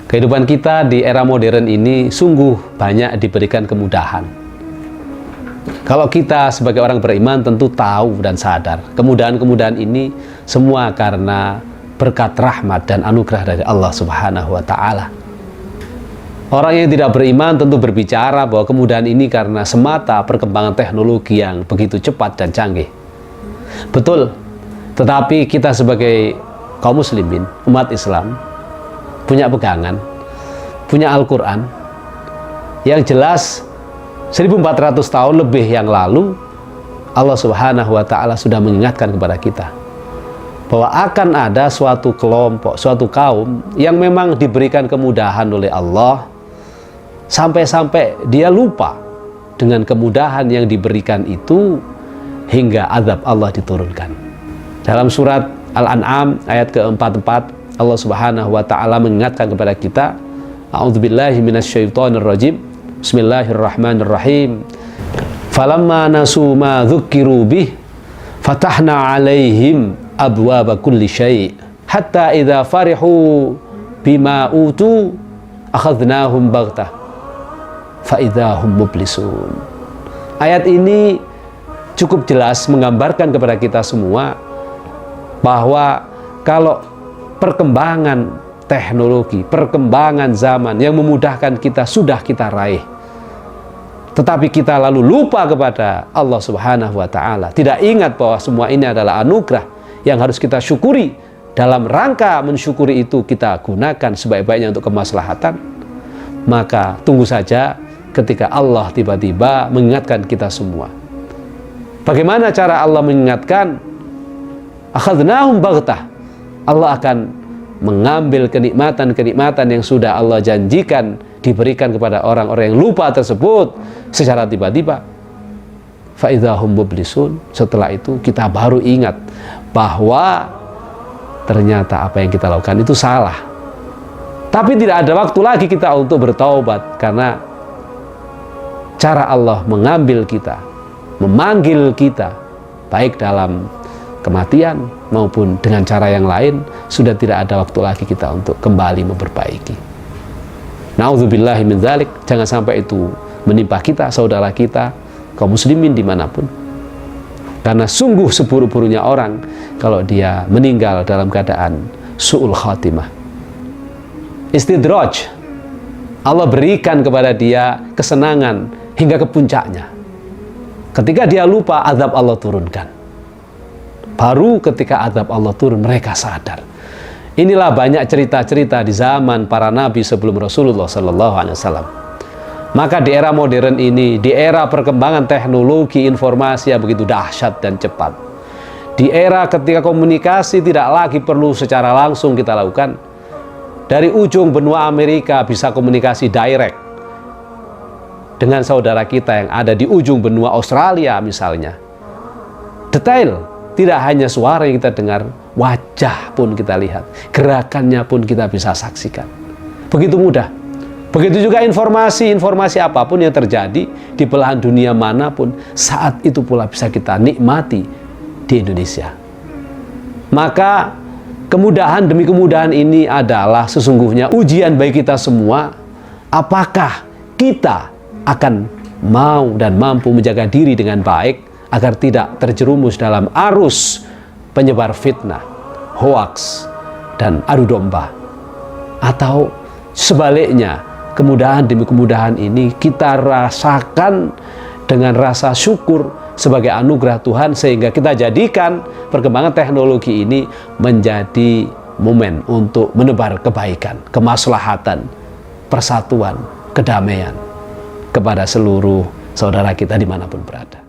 Kehidupan kita di era modern ini sungguh banyak diberikan kemudahan. Kalau kita sebagai orang beriman tentu tahu dan sadar, kemudahan-kemudahan ini semua karena berkat rahmat dan anugerah dari Allah Subhanahu wa Ta'ala. Orang yang tidak beriman tentu berbicara bahwa kemudahan ini karena semata perkembangan teknologi yang begitu cepat dan canggih. Betul, tetapi kita sebagai kaum muslimin, umat Islam, punya pegangan, punya Al-Quran yang jelas 1400 tahun lebih yang lalu Allah Subhanahu wa Ta'ala sudah mengingatkan kepada kita bahwa akan ada suatu kelompok, suatu kaum yang memang diberikan kemudahan oleh Allah sampai-sampai dia lupa dengan kemudahan yang diberikan itu hingga azab Allah diturunkan. Dalam surat Al-An'am ayat ke-44 Allah Subhanahu wa Ta'ala mengingatkan kepada kita, A'udzubillahi minasyaitonir rajim. Bismillahirrahmanirrahim. Falamma nasu ma dzukkiru bih fatahna 'alaihim abwaaba kulli syai' hatta idza farihu bima utu akhadnahum baghtah fa idza hum mublisun. Ayat ini cukup jelas menggambarkan kepada kita semua bahwa kalau perkembangan teknologi, perkembangan zaman yang memudahkan kita sudah kita raih, tetapi kita lalu lupa kepada Allah Subhanahu wa Ta'ala, tidak ingat bahwa semua ini adalah anugerah yang harus kita syukuri. Dalam rangka mensyukuri itu kita gunakan sebaik-baiknya untuk kemaslahatan, maka tunggu saja ketika Allah tiba-tiba mengingatkan kita semua. Bagaimana cara Allah mengingatkan? Akhadnahum baghtah. Allah akan mengambil kenikmatan-kenikmatan yang sudah Allah janjikan diberikan kepada orang-orang yang lupa tersebut secara tiba-tiba. Fa idza hum mublisun. Setelah itu kita baru ingat bahwa ternyata apa yang kita lakukan itu salah. Tapi tidak ada waktu lagi kita untuk bertaubat, karena cara Allah mengambil kita, memanggil kita, baik dalam kematian maupun dengan cara yang lain, sudah tidak ada waktu lagi kita untuk kembali memperbaiki. Na'udzubillahi min dzalik. Jangan sampai itu menimpa kita, saudara kita, kaum muslimin dimanapun. Karena sungguh seburuk-buruknya orang kalau dia meninggal dalam keadaan su'ul khatimah. Istidraj, Allah berikan kepada dia kesenangan hingga ke puncaknya. Ketika dia lupa, azab Allah turunkan. Baru ketika azab Allah turun, mereka sadar. Inilah banyak cerita-cerita di zaman para nabi sebelum Rasulullah SAW. Maka di era modern ini, di era perkembangan teknologi informasi yang begitu dahsyat dan cepat, di era ketika komunikasi tidak lagi perlu secara langsung kita lakukan, dari ujung benua Amerika bisa komunikasi direct dengan saudara kita yang ada di ujung benua Australia misalnya. Detail. Tidak hanya suara yang kita dengar, wajah pun kita lihat, gerakannya pun kita bisa saksikan. Begitu mudah. Begitu juga informasi apapun yang terjadi di belahan dunia manapun, saat itu pula bisa kita nikmati di Indonesia. Maka kemudahan demi kemudahan ini adalah sesungguhnya ujian bagi kita semua. Apakah kita akan mau dan mampu menjaga diri dengan baik agar tidak terjerumus dalam arus penyebar fitnah, hoaks, dan adu domba? Atau sebaliknya, kemudahan demi kemudahan ini kita rasakan dengan rasa syukur sebagai anugerah Tuhan, sehingga kita jadikan perkembangan teknologi ini menjadi momen untuk menebar kebaikan, kemaslahatan, persatuan, kedamaian kepada seluruh saudara kita dimanapun berada.